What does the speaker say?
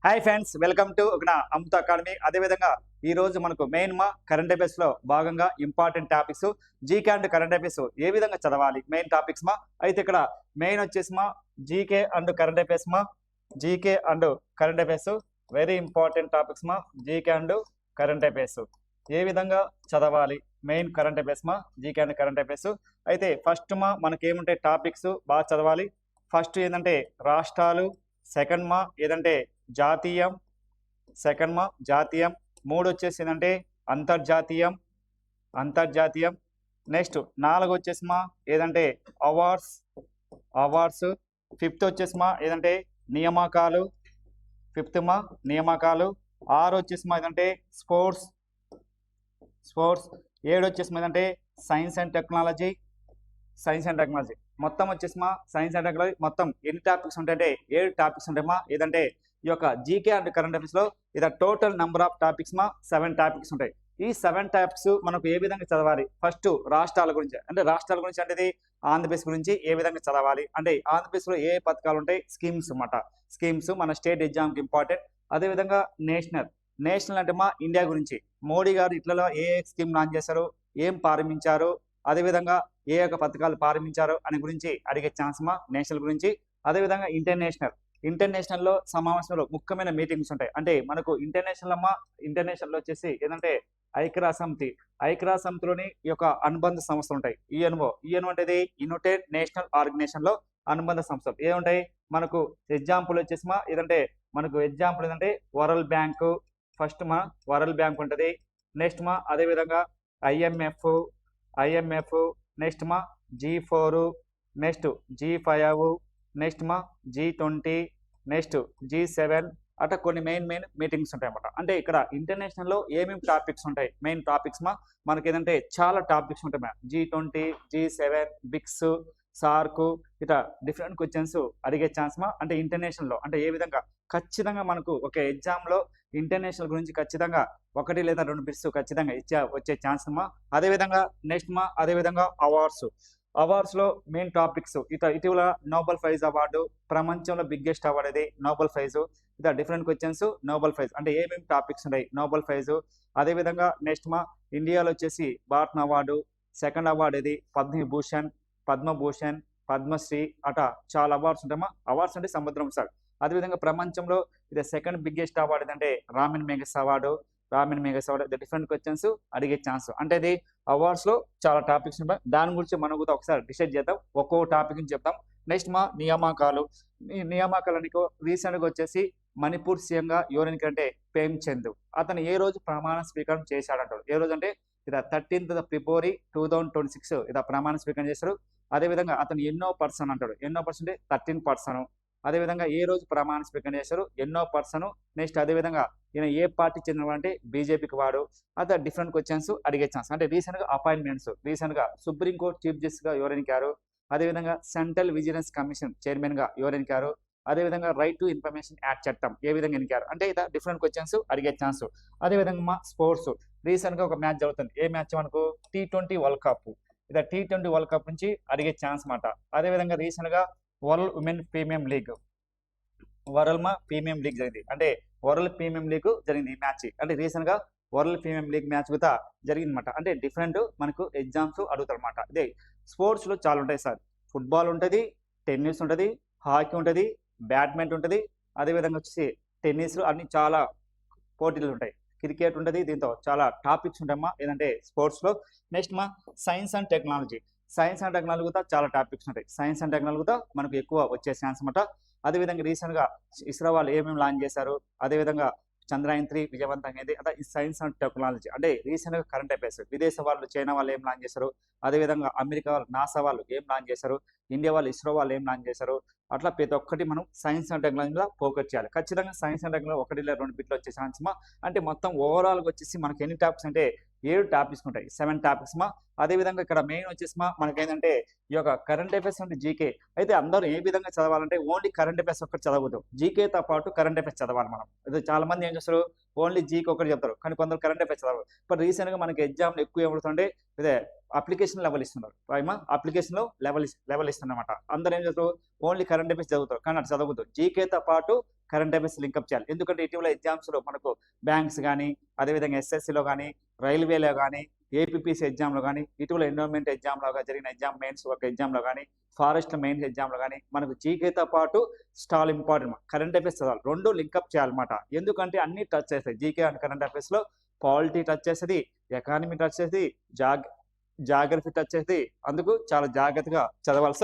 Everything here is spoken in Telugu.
Hi friends, welcome to Amrita academy. అదేవిధంగా ఈ రోజు మనకు మెయిన్ కరెంట్ అఫైర్స్ లో భాగంగా important topics GK and current affairs ఏ విధంగా చదవాలి మెయిన్ టాపిక్స్ అయితే ఇక్కడ మెయిన్ వచ్చేసి GK and current affairs GK and current affairs very important topics GK and current affairs ఏ విధంగా చదవాలి main current affairs GK and current affairs. అయితే ఫస్ట్ మనకి ఏముంటాయి టాపిక్స్ బాగా చదవాలి. ఫస్ట్ ఏంటంటే రాష్ట్రాలు, సెకండ్ ఏదంటే జాతీయం, సెకండ్ జాతీయం, మూడు వచ్చేసి ఏంటంటే అంతర్జాతీయం. నెక్స్ట్ 4 వచ్చేసి ఏదంటే అవార్డ్స్. ఫిఫ్త్ వచ్చేసి ఏదంటే నియామకాలు, ఫిఫ్త్ నియామకాలు. 6 వచ్చేసి ఏదంటే స్పోర్ట్స్. 7 వచ్చేసి ఏదంటే సైన్స్ అండ్ టెక్నాలజీ. మొత్తం వచ్చేసి సైన్స్ అండ్ టెక్నాలజీ మొత్తం ఎన్ని టాపిక్స్ ఉంటాయంటే 7 టాపిక్స్ ఉంటాయమ్మా. ఏదంటే ఈ యొక్క జీకే అండ్ కరెంట్ అఫైర్స్ లో ఇది total number of topics 7 topics ఉంటాయి. ఈ 7 టాపిక్స్ మనకు ఏ విధంగా చదవాలి? ఫస్ట్ రాష్ట్రాల గురించి అంటే ఇది ఆంధ్రప్రదేశ్ గురించి ఏ విధంగా చదవాలి అంటే ఆంధ్రప్రదేశ్ లో ఏ పథకాలు ఉంటాయి, స్కీమ్స్ అన్నమాట. స్కీమ్స్ మన స్టేట్ ఎగ్జామ్ కి ఇంపార్టెంట్. అదేవిధంగా నేషనల్ అంటే ఇండియా గురించి మోడీ గారు ఇట్లలో ఏ స్కీమ్ లాంచ్ చేశారు, ఏం ప్రారంభించారు, అదేవిధంగా ఏ యొక్క పథకాలు ప్రారంభించారు అని గురించి అడిగే ఛాన్స్ నేషనల్ గురించి. అదేవిధంగా ఇంటర్నేషనల్ లో సమావేశంలో ముఖ్యమైన మీటింగ్స్ ఉంటాయి. అంటే మనకు ఇంటర్నేషనల్ వచ్చేసి ఏంటంటే ఐక్యరాజ్య సమితిలోని ఈ యొక్క అనుబంధ సంస్థలు ఉంటాయి. ఈఎన్ఓ అంటే యునైటెడ్ నేషనల్ ఆర్గనైజేషన్ లో అనుబంధ సంస్థలు ఏముంటాయి మనకు? ఎగ్జాంపుల్ వచ్చేసి ఏదంటే మనకు ఎగ్జాంపుల్ ఏంటంటే world bank. First world bank ఉంటుంది. నెక్స్ట్ అదేవిధంగా IMF, next G4, next G5, next G20, next G7 అట్లా కొన్ని మెయిన్ మీటింగ్స్ ఉంటాయి అన్నమాట. అంటే ఇక్కడ ఇంటర్నేషనల్ లో ఏమేమి టాపిక్స్ ఉంటాయి మెయిన్ టాపిక్స్ మనకి ఏంటంటే చాలా టాపిక్స్ ఉంటాయి. G20, G7, బిక్స్, సార్క్ ఇట్లా డిఫరెంట్ క్వశ్చన్స్ అడిగే ఛాన్స్ అంటే ఇంటర్నేషనల్ లో అంటే ఏ విధంగా ఖచ్చితంగా మనకు ఒక ఎగ్జామ్ లో ఇంటర్నేషనల్ గురించి ఖచ్చితంగా 1 లేదా 2 బిట్స్ ఖచ్చితంగా వచ్చే ఛాన్స్ అదేవిధంగా నెక్స్ట్ అదేవిధంగా అవార్డ్స్ లో మెయిన్ టాపిక్స్ ఇటీవల నోబెల్ ప్రైజ్ అవార్డు, ప్రపంచంలో బిగ్గెస్ట్ అవార్డు ఇది నోబెల్ ప్రైజ్. ఇట్లా డిఫరెంట్ క్వశ్చన్స్ నోబెల్ ప్రైజ్ అంటే ఏమేమి టాపిక్స్ ఉన్నాయి నోబెల్ ప్రైజ్. అదేవిధంగా నెక్స్ట్ ఇండియాలో వచ్చేసి భారత్ అవార్డు, సెకండ్ అవార్డు ఇది పద్మభూషణ్, పద్మశ్రీ అట్లా చాలా అవార్డ్స్ ఉంటాయమ్మా. అవార్డ్స్ అంటే సముద్రం సార్. అదేవిధంగా ప్రపంచంలో ఇది సెకండ్ బిగ్గెస్ట్ అవార్డు ఏంటంటే రామన్ మెగస్ అవార్డు. డిఫరెంట్ క్వశ్చన్స్ అడిగే ఛాన్స్ అంటే ఇది అవార్డ్స్ లో చాలా టాపిక్స్ ఉంటాయి. దాని గురించి మనం కూడా ఒకసారి డిసైడ్ చేద్దాం, ఒక్కో టాపిక్ నుంచి చెప్తాం. నెక్స్ట్ నియామకాలు అనుకో రీసెంట్ గా వచ్చేసి మణిపూర్ సీఎం గా ఎవరికంటే ప్రేమ్చంద్. అతను ఏ రోజు ప్రమాణ స్వీకారం చేశాడంటాడు. ఏ రోజు అంటే ఇది 13th February 2026 ఇది ప్రమాణ స్వీకారం చేశారు. అదేవిధంగా అతను ఎన్నో పర్సన్ అంటాడు. 13%. అదేవిధంగా ఏ రోజు ప్రమాణ స్వీకారం చేశారు, ఎన్నో పర్సన్. నెక్స్ట్ అదేవిధంగా ఈయన ఏ పార్టీ చెందినవాడంటే బీజేపీకి వాడు. అదే డిఫరెంట్ క్వశ్చన్స్ అడిగే ఛాన్స్ అంటే రీసెంట్ గా అపాయింట్మెంట్స్. రీసెంట్ గా సుప్రీంకోర్టు చీఫ్ జస్టిస్ గా ఎవరెనికారు, అదేవిధంగా సెంట్రల్ విజిలెన్స్ కమిషన్ చైర్మన్ గా ఎవరెనికారు, అదేవిధంగా రైట్ టు ఇన్ఫర్మేషన్ యాక్ట్ చట్టం ఏ విధంగా ఎన్నికారు అంటే ఇదా డిఫరెంట్ క్వశ్చన్స్ అడిగే ఛాన్స్. అదేవిధంగా స్పోర్ట్స్ రీసెంట్ గా ఒక మ్యాచ్ జరుగుతుంది. ఏ మ్యాచ్ మనకు? T20 world cup. ఇదా T20 వరల్డ్ కప్ నుంచి అడిగే ఛాన్స్ మాట. అదేవిధంగా రీసెంట్ గా వరల్డ్ ఉమెన్ ప్రీమియం లీగ్ జరిగింది. అంటే వరల్డ్ ప్రీమియం లీగ్ జరిగింది ఈ మ్యాచ్. అంటే రీసెంట్ గా వరల్డ్ ప్రీమియం లీగ్ మ్యాచ్ కూడా జరిగింది అనమాట. అంటే డిఫరెంట్ మనకు ఎగ్జామ్స్ అడుగుతారు అనమాట. ఇదే స్పోర్ట్స్ లో చాలా ఉంటాయి సార్. ఫుట్బాల్ ఉంటుంది, టెన్నిస్ ఉంటుంది, హాకీ ఉంటుంది, బ్యాడ్మింటన్ ఉంటుంది, అదేవిధంగా వచ్చేసి టెన్నిస్ అన్ని చాలా పోటీలు ఉంటాయి. క్రికెట్ ఉంటుంది. దీంతో చాలా టాపిక్స్ ఉంటాయమ్మా ఏదంటే స్పోర్ట్స్ లో. నెక్స్ట్ సైన్స్ అండ్ టెక్నాలజీ కూడా చాలా టాపిక్స్ ఉంటాయి. సైన్స్ అండ్ టెక్నాలజీ కూడా మనకు ఎక్కువ వచ్చే ఛాన్స్ అనమాట. అదేవిధంగా రీసెంట్ గా ఇస్రో వాళ్ళు ఏమేమి లాంచ్ చేశారు, అదేవిధంగా చంద్రయాన్ 3 విజయవంతంగా అయింది. అదే సైన్స్ అండ్ టెక్నాలజీ అంటే రీసెంట్ గా కరెంట్ అఫైర్స్. విదేశ వాళ్ళు చైనా వాళ్ళు ఏం లాంచ్ చేశారు, అదేవిధంగా అమెరికా వాళ్ళు నాసా వాళ్ళు ఏం లాంచ్ చేశారు, ఇండియా వాళ్ళు ఇస్రో వాళ్ళు ఏం లాంచ్ చేశారు, అట్లా ప్రతి ఒక్కటి మనం సైన్స్ అండ్ టెక్నాలజీ మీద ఫోకస్ చేయాలి. ఖచ్చితంగా సైన్స్ అండ్ టెక్నాలజీ 1 లేదా 2 బిట్లు వచ్చే ఛాన్స్ అంటే మొత్తం ఓవరాల్ గా వచ్చేసి మనకి ఎన్ని టాపిక్స్ అంటే 7 టాపిక్స్ ఉంటాయి. 7 టాపిక్స్ అదేవిధంగా ఇక్కడ మెయిన్ వచ్చేసి మనకి ఏంటంటే ఈ యొక్క కరెంట్ అఫైర్స్ అంటే జీకే. అయితే అందరూ ఏ విధంగా చదవాలంటే ఓన్లీ కరెంట్ అఫైర్స్ ఒక్కటి చదవద్దు, జీకేతో పాటు కరెంట్ అఫైర్స్ చదవాలి మనం. అయితే చాలా మంది ఏం చేస్తారు, ఓన్లీ జీకే ఒకటి చెప్తారు, కానీ కొందరు కరెంట్ అఫైర్స్ చదవరు. ఇప్పుడు రీసెంట్ గా మనకి ఎగ్జామ్ ఎక్కువ ఏమవుతుంటే ఇదే అప్లికేషన్ లెవెల్ ఇస్తున్నారు. అప్లికేషన్ లో లెవెల్ ఇస్తున్నమాట. అందరూ ఏం చేస్తారు, ఓన్లీ కరెంట్ అఫైర్స్ చదువుతారు, కానీ అటు చదవద్దు. జీకేతో పాటు కరెంట్ అఫైర్స్ లింకప్ చేయాలి. ఎందుకంటే ఇటీవల ఎగ్జామ్స్లో మనకు బ్యాంక్స్ కానీ, అదేవిధంగా ఎస్ఎస్సిలో కానీ, రైల్వేలో కానీ, ఏపీపీసీ ఎగ్జామ్లో కానీ, ఇటీవల ఎన్విరాన్మెంట్ ఎగ్జామ్లో జరిగిన ఎగ్జామ్ మెయిన్స్ ఒక ఎగ్జామ్లో కానీ, ఫారెస్ట్ మెయిన్స్ ఎగ్జామ్లో కానీ మనకు జీకేతో పాటు చాలా ఇంపార్టెంట్ కరెంట్ అఫైర్స్ చదవాలి. రెండు లింకప్ చేయాలన్నమాట. ఎందుకంటే అన్ని టచ్ చేస్తాయి. జీకే అండ్ కరెంట్ అఫైర్స్లో పాలిటీ టచ్ చేస్తుంది, ఎకానమీ టచ్ చేస్తుంది, జాగ్రఫీ టచ్ చేస్తుంది. అందుకు చాలా జాగ్రత్తగా చదవాల్సి